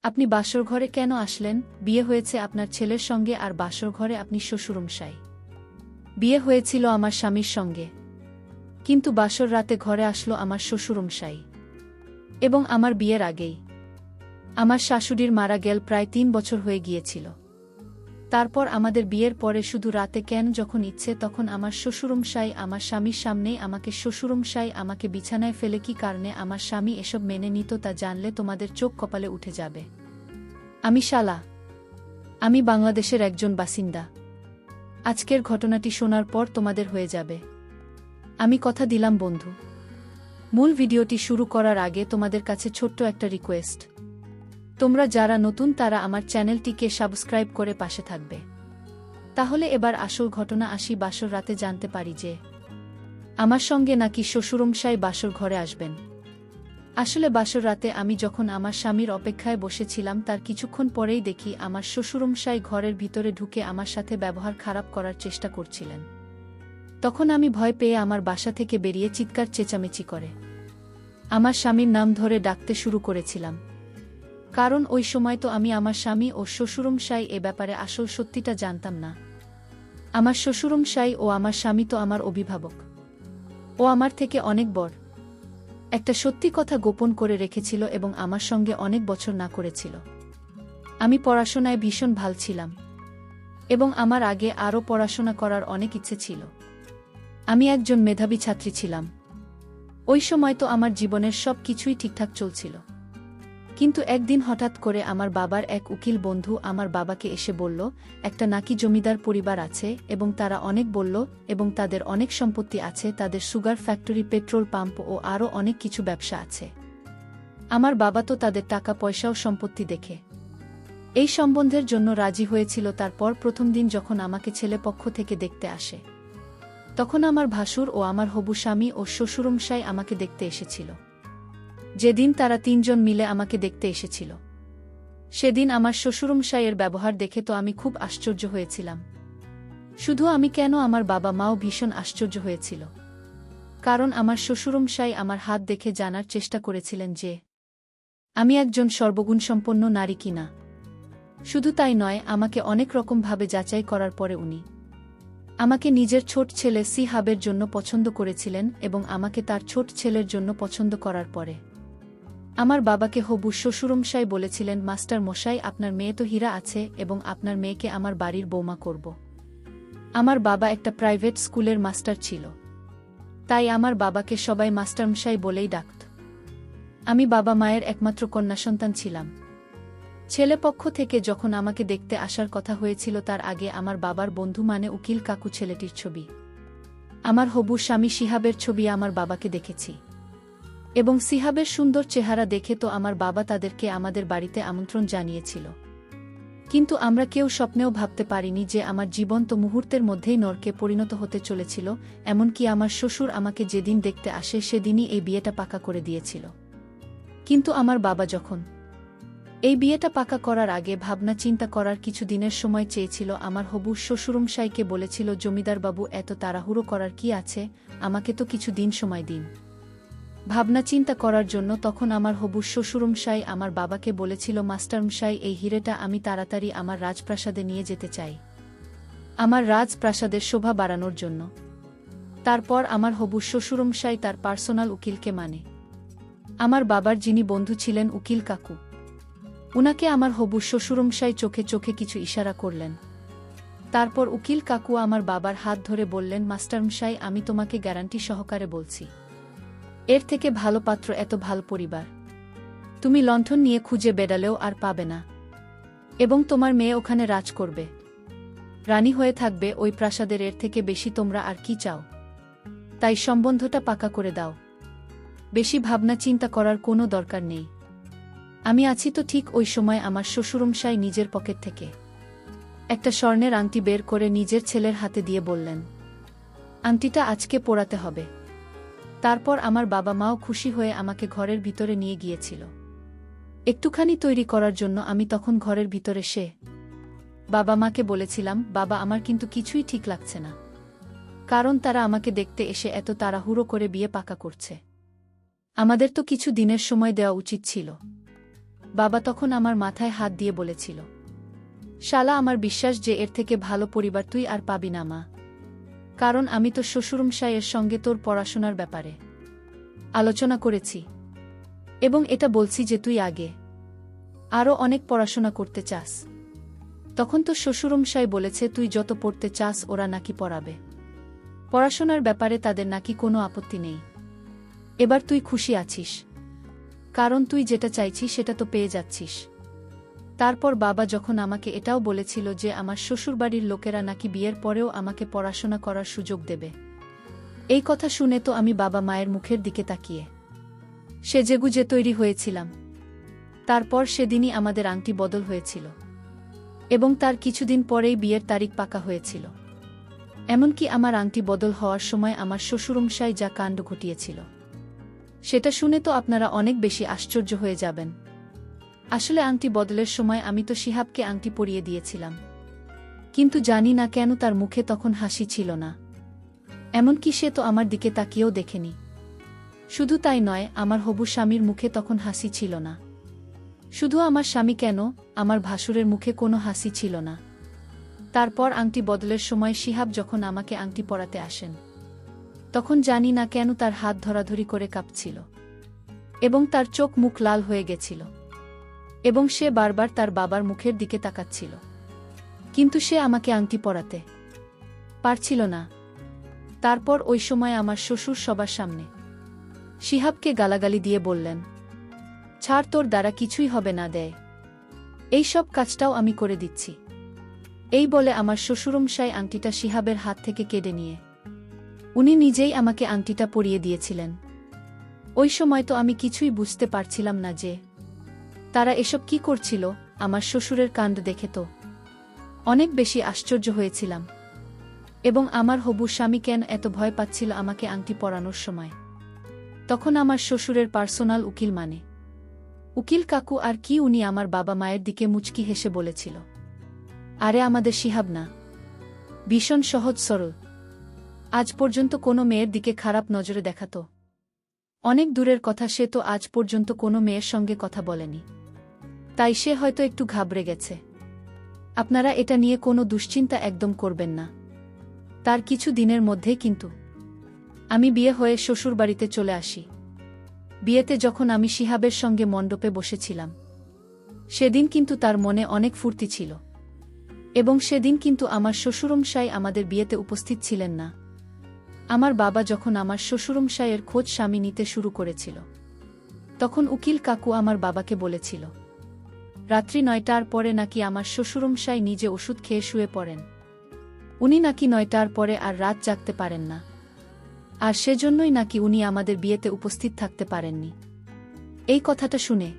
আপনি বাসর ঘরে কেন আসলেন? বিয়ে হয়েছে আপনার ছেলের সঙ্গে আর বাসর ঘরে আপনি শ্বশুরমশাই। বিয়ে হয়েছিল আমার স্বামীর সঙ্গে, কিন্তু বাসর রাতে ঘরে আসলো আমার শ্বশুরমশাই। এবং আমার বিয়ের আগেই আমার শাশুড়ির মারা গেল, প্রায় ৩ বছর হয়ে গিয়েছিল। তারপর আমাদের বিয়ের পরে শুধু রাতে কেন যখন ইচ্ছে তখন আমার শ্বশুরমশাই আমার স্বামীর সামনেই শ্বশুরমশাই আমাকে বিছানায় ফেলে। কি কারণে আমার স্বামী এসব মেনে নিত তা জানলে তোমাদের চোখ কপালে উঠে যাবে। আমি শালা, আমি বাংলাদেশের একজন বাসিন্দা। আজকের ঘটনাটি শোনার পর তোমাদের হয়ে যাবে। আমি কথা দিলাম বন্ধু। মূল ভিডিওটি শুরু করার আগে তোমাদের কাছে ছোট্ট একটা রিকোয়েস্ট। তোমরা যারা নতুন তারা আমার চ্যানেলটিকে সাবস্ক্রাইব করে পাশে থাকবে। তাহলে এবার আসল ঘটনা আসি। বাসর রাতে জানতে পারি যে আমার সঙ্গে নাকি শ্বশুরমশাই বাসর ঘরে আসবেন। আসলে বাসর রাতে আমি যখন আমার স্বামীর অপেক্ষায় বসেছিলাম তার কিছুক্ষণ পরেই দেখি আমার শ্বশুরমশাই ঘরের ভিতরে ঢুকে আমার সাথে ব্যবহার খারাপ করার চেষ্টা করছিলেন। তখন আমি ভয় পেয়ে আমার বাসা থেকে বেরিয়ে চিৎকার চেঁচামেচি করে আমার স্বামীর নাম ধরে ডাকতে শুরু করেছিলাম। কারণ ওই সময় তো আমি আমার স্বামী ও শ্বশুরমশাই এ ব্যাপারে আসল সত্যিটা জানতাম না। আমার শ্বশুরমশাই ও আমার স্বামী তো আমার অভিভাবক। ও আমার থেকে অনেক বড়। একটা সত্যি কথা গোপন করে রেখেছিল এবং আমার সঙ্গে অনেক বছর না করেছিল। আমি পড়াশোনায় ভীষণ ভাল ছিলাম এবং আমার আগে আরও পড়াশোনা করার অনেক ইচ্ছে ছিল। আমি একজন মেধাবী ছাত্রী ছিলাম। ওই সময় তো আমার জীবনের সব কিছুই ঠিকঠাক চলছিল। কিন্তু একদিন হঠাৎ করে আমার বাবার এক উকিল বন্ধু আমার বাবাকে এসে বলল, একটা নাকি জমিদার পরিবার আছে এবং তারা অনেক বলল এবং তাদের অনেক সম্পত্তি আছে, তাদের সুগার ফ্যাক্টরি, পেট্রোল পাম্প ও আরও অনেক কিছু ব্যবসা আছে। আমার বাবা তো তাদের টাকা পয়সাও সম্পত্তি দেখে এই সম্বন্ধের জন্য রাজি হয়েছিল। তারপর প্রথম দিন যখন আমাকে ছেলেপক্ষ থেকে দেখতে আসে তখন আমার ভাসুর ও আমার হবু স্বামী ও শ্বশুরমশাই আমাকে দেখতে এসেছিল। যেদিন তারা ৩ জন মিলে আমাকে দেখতে এসেছিল সেদিন আমার শ্বশুরমশাইয়ের ব্যবহার দেখে তো আমি খুব আশ্চর্য হয়েছিলাম। শুধু আমি কেন, আমার বাবা মাও ভীষণ আশ্চর্য হয়েছিল। কারণ আমার শ্বশুরমশাই আমার হাত দেখে জানার চেষ্টা করেছিলেন যে আমি একজন সর্বগুণসম্পন্ন নারী কিনা। শুধু তাই নয়, আমাকে অনেক রকমভাবে যাচাই করার পরে উনি আমাকে নিজের ছোট ছেলে সিহাবের জন্য পছন্দ করেছিলেন এবং আমাকে তার ছোট ছেলের জন্য পছন্দ করার পরে আমার বাবাকে হবু শ্বশুরমশাই বলেছিলেন, মাস্টার মশাই, আপনার মেয়ে তো হীরা আছে এবং আপনার মেয়েকে আমার বাড়ির বৌমা করব। আমার বাবা একটা প্রাইভেট স্কুলের মাস্টার ছিল, তাই আমার বাবাকে সবাই মাস্টারমশাই বলেই ডাকত। আমি বাবা মায়ের একমাত্র কন্যা সন্তান ছিলাম। ছেলেপক্ষ থেকে যখন আমাকে দেখতে আসার কথা হয়েছিল তার আগে আমার বাবার বন্ধু মানে উকিল কাকু ছেলেটির ছবি, আমার হবু স্বামী সিহাবের ছবি আমার বাবাকে দেখেছি এবং সিহাবের সুন্দর চেহারা দেখে তো আমার বাবা তাদেরকে আমাদের বাড়িতে আমন্ত্রণ জানিয়েছিল। কিন্তু আমরা কেউ স্বপ্নেও ভাবতে পারিনি যে আমার জীবন তো মুহূর্তের মধ্যেই নরকে পরিণত হতে চলেছিল। এমনকি আমার শ্বশুর আমাকে যেদিন দেখতে আসে সেদিনই এই বিয়েটা পাকা করে দিয়েছিল। কিন্তু আমার বাবা যখন এই বিয়েটা পাকা করার আগে ভাবনা চিন্তা করার কিছু দিনের সময় চেয়েছিল, আমার হবু শ্বশুরমশাইকে বলেছিল, জমিদারবাবু, এত তাড়াহুড়ো করার কি আছে, আমাকে তো কিছু দিন সময় দিন ভাবনা চিন্তা করার জন্য। তখন আমার হবু শ্বশুরমশাই আমার বাবাকে বলেছিল, মাস্টারমশাই, এই হিরেটা আমি তাড়াতাড়ি আমার রাজপ্রাসাদে নিয়ে যেতে চাই, আমার রাজপ্রাসাদের শোভা বাড়ানোর জন্য। তারপর আমার হবু শ্বশুরমশাই তার পার্সোনাল উকিলকে মানে আমার বাবার যিনি বন্ধু ছিলেন উকিল কাকু, উনাকে আমার হবু শ্বশুরমশাই চোখে চোখে কিছু ইশারা করলেন। তারপর উকিল কাকু আমার বাবার হাত ধরে বললেন, মাস্টারমশাই, আমি তোমাকে গ্যারান্টি সহকারে বলছি, এর থেকে ভালো পাত্র, এত ভালো পরিবার তুমি লণ্ঠন নিয়ে খুঁজে বেড়ালেও আর পাবে না এবং তোমার মেয়ে ওখানে রাজ করবে, রানী হয়ে থাকবে ওই প্রাসাদের। এর থেকে বেশি তোমরা আর কি চাও? তাই সম্বন্ধটা পাকা করে দাও, বেশি ভাবনা চিন্তা করার কোনো দরকার নেই। আমি আছি তো। ঠিক ওই সময় আমার শ্বশুরমশাই নিজের পকেট থেকে একটা স্বর্ণের আংটি বের করে নিজের ছেলের হাতে দিয়ে বললেন, আংটিটা আজকে পরাতে হবে। তারপর আমার বাবা মাও খুশি হয়ে আমাকে ঘরের ভিতরে নিয়ে গিয়েছিল একটুখানি তৈরি করার জন্য। আমি তখন ঘরের ভিতরে বাবা মাকে বলেছিলাম, বাবা, আমার কিন্তু কিছুই ঠিক লাগছে না, কারণ তারা আমাকে দেখতে এসে এত তাড়াহুড়ো করে বিয়ে পাকা করছে। আমাদের তো কিছু দিনের সময় দেওয়া উচিত ছিল। বাবা তখন আমার মাথায় হাত দিয়ে বলেছিল, শালা, আমার বিশ্বাস যে এর থেকে ভালো পরিবার তুই আর পাবি না মা। কারণ আমি তো শ্বশুরমশাইয়ের সঙ্গে তোর পড়াশোনার ব্যাপারে আলোচনা করেছি, এবং এটা বলছি যে তুই আগে আরও অনেক পড়াশোনা করতে চাস। তখন তো শ্বশুরমশাই বলেছে তুই যত পড়তে চাস ওরা নাকি পড়াবে, পড়াশোনার ব্যাপারে তাদের নাকি কোনো আপত্তি নেই। এবার তুই খুশি আছিস, কারণ তুই যেটা চাইছিস সেটা তো পেয়ে যাচ্ছিস। তারপর বাবা যখন আমাকে এটাও বলেছিল যে আমার শ্বশুরবাড়ির লোকেরা নাকি বিয়ের পরেও আমাকে পড়াশোনা করার সুযোগ দেবে, এই কথা শুনে তো আমি বাবা মায়ের মুখের দিকে তাকিয়ে সেজেগুজে তৈরি হয়েছিলাম। তারপর সেদিনই আমাদের আংটি বদল হয়েছিল, এবং তার কিছুদিন পরেই বিয়ের তারিখ পাকা হয়েছিল। এমনকি আমার আংটি বদল হওয়ার সময় আমার শ্বশুরমশাই যা কাণ্ড ঘটিয়েছিল সেটা শুনে তো আপনারা অনেক বেশি আশ্চর্য হয়ে যাবেন। আসলে আংটি বদলের সময় আমি তো শিহাবকে আংটি পরিয়ে দিয়েছিলাম, কিন্তু জানি না কেন তার মুখে তখন হাসি ছিল না। এমনকি সে তো আমার দিকে তাকিয়েও দেখেনি। শুধু তাই নয়, আমার হবু স্বামীর মুখে তখন হাসি ছিল না। শুধু আমার স্বামী কেন, আমার ভাসুরের মুখে কোনো হাসি ছিল না। তারপর আংটি বদলের সময় শিহাব যখন আমাকে আংটি পরাতে আসেন, তখন জানি না কেন তার হাত ধরাধরি করে কাঁপছিল, এবং তার চোখ মুখ লাল হয়ে গেছিল, এবং সে বারবার তার বাবার মুখের দিকে তাকাচ্ছিল, কিন্তু সে আমাকে আংটি পরাতে পারছিল না। তারপর ওই সময় আমার শ্বশুর সবার সামনে শিহাবকে গালাগালি দিয়ে বললেন, ছাড়, তোর দ্বারা কিছুই হবে না, দেয় এই সব কাজটাও আমি করে দিচ্ছি। এই বলে আমার শ্বশুরমশাই আংটিটা শিহাবের হাত থেকে কেড়ে নিয়ে উনি নিজেই আমাকে আংটিটা পরিয়ে দিয়েছিলেন। ওই সময় তো আমি কিছুই বুঝতে পারছিলাম না যে তারা এসব কি করছিল। আমার শ্বশুরের কাণ্ড দেখে তো অনেক বেশি আশ্চর্য হয়েছিলাম, এবং আমার হবু স্বামী কেন এত ভয় পাচ্ছিল আমাকে আংটি পরানোর সময়। তখন আমার শ্বশুরের পার্সোনাল উকিল মানে উকিল কাকু আর কি, উনি আমার বাবা মায়ের দিকে মুচকি হেসে বলেছিল, আরে আমাদের শিহাব না, ভীষণ সহজ সরল, আজ পর্যন্ত কোনো মেয়ের দিকে খারাপ নজরে দেখাতো। অনেক দূরের কথা, সে তো আজ পর্যন্ত কোনো মেয়ের সঙ্গে কথা বলেনি, তাই সে হয়তো একটু ঘাবড়ে গেছে। আপনারা এটা নিয়ে কোনো দুশ্চিন্তা একদম করবেন না। তার কিছু দিনের মধ্যেই কিন্তু আমি বিয়ে হয়ে শ্বশুরবাড়িতে চলে আসি। বিয়েতে যখন আমি শিহাবের সঙ্গে মণ্ডপে বসেছিলাম, সেদিন কিন্তু তার মনে অনেক ফুর্তি ছিল, এবং সেদিন কিন্তু আমার শ্বশুরমশাই আমাদের বিয়েতে উপস্থিত ছিলেন না। আমার বাবা যখন আমার শ্বশুরমশাইয়ের খোঁজ স্বামী নিতে শুরু করেছিল, তখন উকিল কাকু আমার বাবাকে বলেছিল, রাত্রি 9টার পরে নাকি আমার শ্বশুরমশাই নিজে ওষুধ খেয়ে শুয়ে পড়েন। উনি নাকি 9টার পরে আর রাত জাগতে পারেন না, আর সেজন্যই নাকি উনি আমাদের বিয়েতে উপস্থিত থাকতে পারেননি। এই কথাটা শুনে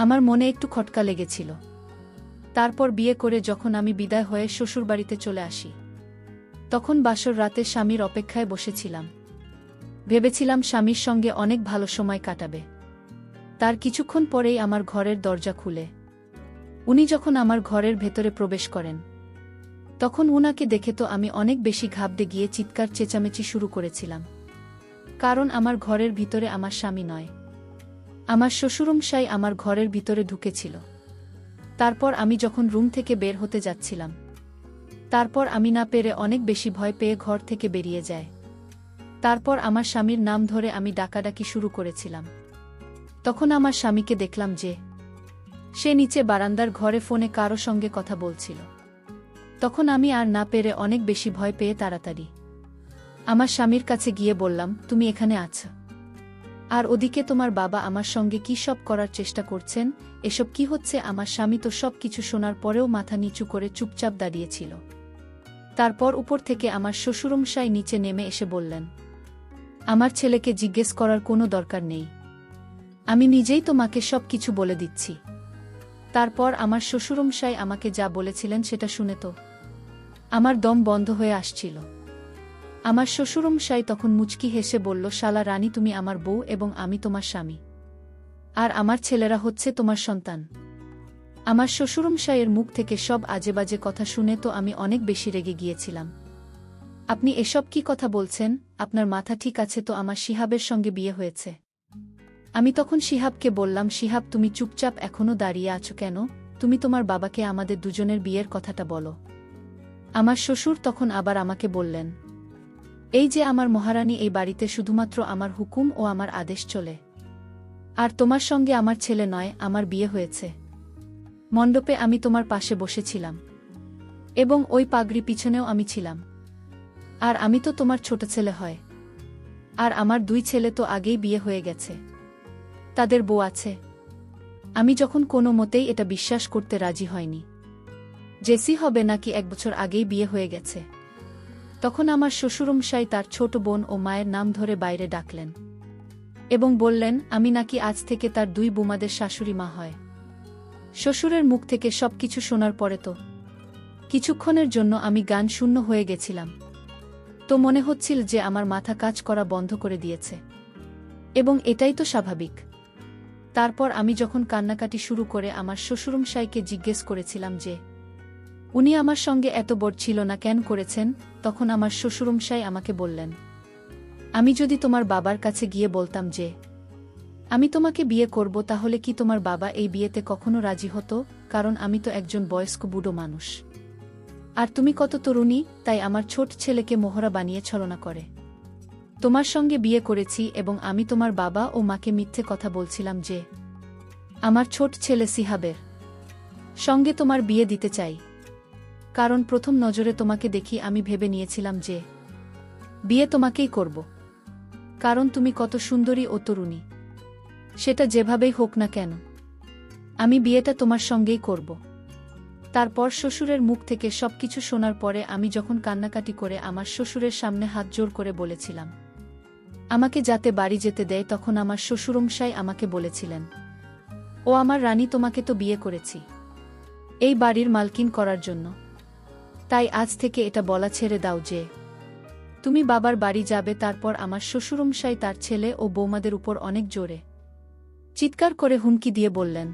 আমার মনে একটু খটকা লেগেছিল। তারপর বিয়ে করে যখন আমি বিদায় হয়ে শ্বশুরবাড়িতে চলে আসি, তখন বাসর রাতে স্বামীর অপেক্ষায় বসেছিলাম। ভেবেছিলাম স্বামীর সঙ্গে অনেক ভালো সময় কাটাবে। তার কিছুক্ষণ পরেই আমার ঘরের দরজা খুলে উনি যখন আমার ঘরের ভেতরে প্রবেশ করেন, তখন উনাকে দেখে তো আমি অনেক বেশি ঘাবড়ে গিয়ে চিৎকার চেঁচামেচি শুরু করেছিলাম। কারণ আমার ঘরের ভিতরে আমার স্বামী নয়, আমার শ্বশুরমশাই আমার ঘরের ভিতরে ঢুকেছিল। তারপর আমি যখন রুম থেকে বের হতে যাচ্ছিলাম, তারপর আমি না পেরে অনেক বেশি ভয় পেয়ে ঘর থেকে বেরিয়ে যায়। তারপর আমার স্বামীর নাম ধরে আমি ডাকাডাকি শুরু করেছিলাম। তখন আমার স্বামীকে দেখলাম যে সে নিচে বারান্দার ঘরে ফোনে কারো সঙ্গে কথা বলছিল। তখন আমি আর না পেরে অনেক বেশি ভয় পেয়ে তাড়াতাড়ি আমার স্বামীর কাছে গিয়ে বললাম, তুমি এখানে আছো, আর ওদিকে তোমার বাবা আমার সঙ্গে কি সব করার চেষ্টা করছেন, এসব কি হচ্ছে? আমার স্বামী তো সব কিছু শোনার পরেও মাথা নিচু করে চুপচাপ দাঁড়িয়েছিল। তারপর উপর থেকে আমার শ্বশুরমশাই নিচে নেমে এসে বললেন, আমার ছেলেকে জিজ্ঞেস করার কোনো দরকার নেই, আমি নিজেই তোমাকে সব কিছু বলে দিচ্ছি। তারপর আমার শ্বশুরমশাই আমাকে যা বলেছিলেন সেটা শুনে তো আমার দম বন্ধ হয়ে আসছিল। আমার শ্বশুরমশাই তখন মুচকি হেসে বলল, শালা রানী, তুমি আমার বউ এবং আমি তোমার স্বামী, আর আমার ছেলেরা হচ্ছে তোমার সন্তান। আমার শ্বশুরমশাইয়ের মুখ থেকে সব আজেবাজে কথা শুনে তো আমি অনেক বেশি রেগে গিয়েছিলাম। আপনি এসব কি কথা বলছেন? আপনার মাথা ঠিক আছে তো? আমার শিহাবের সঙ্গে বিয়ে হয়েছে, আমি তখন শিহাবকে বললাম, শিহাব, তুমি চুপচাপ এখনো দাঁড়িয়ে আছো কেন? তুমি তোমার বাবাকে আমাদের দুজনের বিয়ের কথাটা বলো। আমার শ্বশুর তখন আবার আমাকে বললেন, এই যে আমার মহারানী, এই বাড়িতে শুধুমাত্র আমার হুকুম ও আমার আদেশ চলে। আর তোমার সঙ্গে আমার ছেলে নয়, আমার বিয়ে হয়েছে। মণ্ডপে আমি তোমার পাশে বসেছিলাম এবং ওই পাগড়ি পিছনেও আমি ছিলাম। আর আমি তো তোমার ছোট ছেলে হয়। আর আমার 2 ছেলে তো আগেই বিয়ে হয়ে গেছে, তাদের বউ আছে। আমি যখন কোনো মতেই এটা বিশ্বাস করতে রাজি হয়নি, জেসি হবে নাকি 1 বছর আগেই বিয়ে হয়ে গেছে, তখন আমার শ্বশুরমশাই তার ছোট বোন ও মায়ের নাম ধরে বাইরে ডাকলেন এবং বললেন আমি নাকি আজ থেকে তার 2 বোমাদের শাশুড়ি মা হয়। শ্বশুরের মুখ থেকে সবকিছু শোনার পরে তো কিছুক্ষণের জন্য আমি গান শূন্য হয়ে গেছিলাম। তো মনে হচ্ছিল যে আমার মাথা কাজ করা বন্ধ করে দিয়েছে, এবং এটাই তো স্বাভাবিক। তারপর আমি যখন কান্নাকাটি শুরু করে আমার শ্বশুরমশাইকে জিজ্ঞেস করেছিলাম যে উনি আমার সঙ্গে এত বড় ছিল না কেন করেছেন, তখন আমার শ্বশুরমশাই আমাকে বললেন, আমি যদি তোমার বাবার কাছে গিয়ে বলতাম যে আমি তোমাকে বিয়ে করব, তাহলে কি তোমার বাবা এই বিয়েতে কখনো রাজি হতো? কারণ আমি তো একজন বয়স্ক বুড়ো মানুষ, আর তুমি কত তরুণী, তাই আমার ছোট ছেলেকে মোহরা বানিয়ে ছলনা করে তোমার সঙ্গে বিয়ে করেছি, এবং আমি তোমার বাবা ও মাকে মিথ্যে কথা বলছিলাম যে আমার ছোট ছেলে সিহাবের সঙ্গে তোমার বিয়ে দিতে চাই। কারণ প্রথম নজরে তোমাকে দেখি আমি ভেবে নিয়েছিলাম যে বিয়ে তোমাকেই করব, কারণ তুমি কত সুন্দরী ও তরুণী। সেটা যেভাবেই হোক না কেন, আমি বিয়েটা তোমার সঙ্গেই করব। তারপর শ্বশুরের মুখ থেকে সবকিছু শোনার পরে আমি যখন কান্নাকাটি করে আমার শ্বশুরের সামনে হাত জোর করে বলেছিলাম আমাকে যাতে বাড়ি যেতে দেয়, তখন আমার শ্বশুরমশাই আমাকে বলেছিলেন, ও আমার রানী, তোমাকে তো বিয়ে করেছি এই বাড়ির মালকিন করার জন্য, তাই আজ থেকে এটা বলা ছেড়ে দাও যে তুমি বাবার বাড়ি যাবে। তারপর আমার শ্বশুরমশাই তার ছেলে ও বৌমাদের উপর অনেক জোরে চিৎকার করে হুমকি দিয়ে বললেন,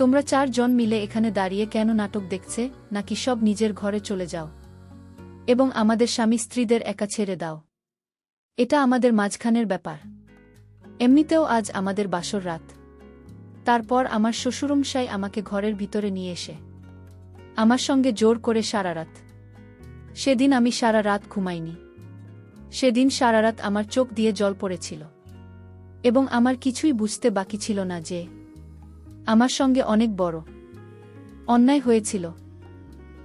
তোমরা 4 জন মিলে এখানে দাঁড়িয়ে কেন নাটক দেখছে, নাকি সব নিজের ঘরে চলে যাও এবং আমাদের স্বামী স্ত্রীদের একা ছেড়ে দাও। এটা আমাদের মাঝখানের ব্যাপার, এমনিতেও আজ আমাদের বাসর রাত। তারপর আমার শ্বশুরমশাই আমাকে ঘরের ভিতরে নিয়ে এসে আমার সঙ্গে জোর করে সারা রাত। সেদিন আমি সারা রাত ঘুমাইনি। সেদিন সারা রাত আমার চোখ দিয়ে জল পড়েছিল এবং আমার কিছুই বুঝতে বাকি ছিল না যে আমার সঙ্গে অনেক বড় অন্যায় হয়েছিল।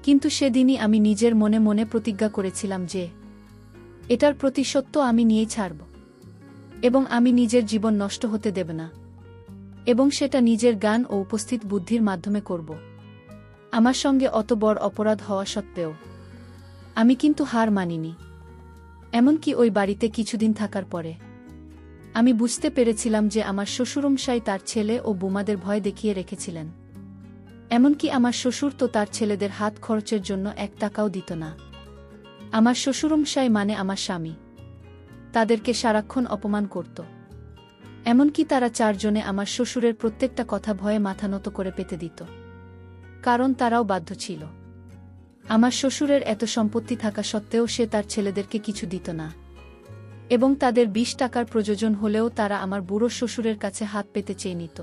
কিন্তু সেদিনই আমি নিজের মনে মনে প্রতিজ্ঞা করেছিলাম যে এটার প্রতিশোধ তো আমি নিয়েই ছাড়ব, এবং আমি নিজের জীবন নষ্ট হতে দেব না, এবং সেটা নিজের জ্ঞান ও উপস্থিত বুদ্ধির মাধ্যমে করব। আমার সঙ্গে অত বড় অপরাধ হওয়া সত্ত্বেও আমি কিন্তু হার মানিনি। এমনকি ওই বাড়িতে কিছুদিন থাকার পরে আমি বুঝতে পেরেছিলাম যে আমার শ্বশুরমশাই তার ছেলে ও বোমাদের ভয় দেখিয়ে রেখেছিলেন। এমনকি আমার শ্বশুর তো তার ছেলেদের হাত খরচের জন্য 1 টাকাও দিত না। আমার শ্বশুরমশাই মানে আমার স্বামী তাদেরকে সারাক্ষণ অপমান করত। এমনকি তারা 4 জনে আমার শ্বশুরের প্রত্যেকটা কথা ভয়ে মাথা নত করে পেতে দিত, কারণ তারাও বাধ্য ছিল। আমার শ্বশুরের এত সম্পত্তি থাকা সত্ত্বেও সে তার ছেলেদেরকে কিছু দিত না, এবং তাদের 20 টাকার প্রয়োজন হলেও তারা আমার বুড়ো শ্বশুরের কাছে হাত পেতে চেয়ে নিত।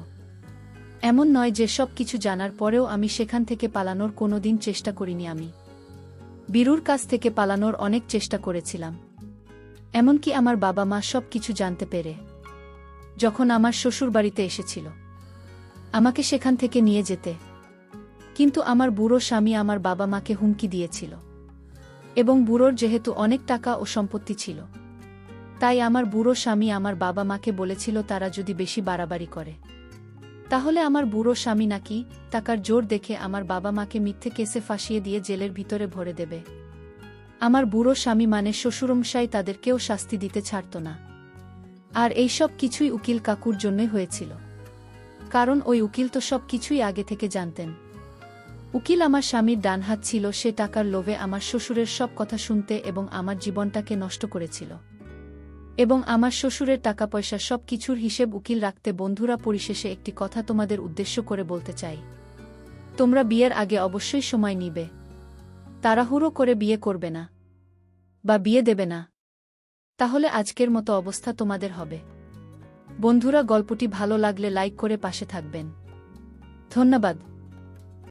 এমন নয় যে সব কিছু জানার পরেও আমি সেখান থেকে পালানোর কোনোদিন চেষ্টা করিনি। আমি বীরুর কাছ থেকে পালানোর অনেক চেষ্টা করেছিলাম। এমনকি আমার বাবা মা সব কিছু জানতে পেরে যখন আমার শ্বশুর বাড়িতে এসেছিল আমাকে সেখান থেকে নিয়ে যেতে, কিন্তু আমার বুড়ো স্বামী আমার বাবা মাকে হুমকি দিয়েছিল, এবং বুড়োর যেহেতু অনেক টাকা ও সম্পত্তি ছিল, তাই আমার বুড়ো স্বামী আমার বাবা মাকে বলেছিল তারা যদি বেশি বাড়াবাড়ি করে তাহলে আমার বুড়ো স্বামী নাকি টাকার জোর দেখে আমার বাবা মাকে মিথ্যে কেসে ফাঁসিয়ে দিয়ে জেলের ভিতরে ভরে দেবে। আমার বুড়ো স্বামী মানে শ্বশুরমশাই তাদেরকেও শাস্তি দিতে ছাড়ত না। আর এই সব কিছুই উকিল কাকুর জন্যই হয়েছিল, কারণ ওই উকিল তো সব কিছুই আগে থেকে জানতেন। উকিল আমার স্বামীর ডানহাত ছিল, সে টাকার লোভে আমার শ্বশুরের সব কথা শুনতে এবং আমার জীবনটাকে নষ্ট করেছিল। এবং আমার শ্বশুরের টাকা পয়সা সব কিছুর হিসেব উকিল রাখতে। বন্ধুরা, পরিশেষে একটি কথা তোমাদের উদ্দেশ্য করে বলতে চাই, তোমরা বিয়ের আগে অবশ্যই সময় নিবে, তাড়াহুড়ো করে বিয়ে করবে না বা বিয়ে দেবে না, তাহলে আজকের মতো অবস্থা তোমাদের হবে। বন্ধুরা, গল্পটি ভালো লাগলে লাইক করে পাশে থাকবেন। ধন্যবাদ।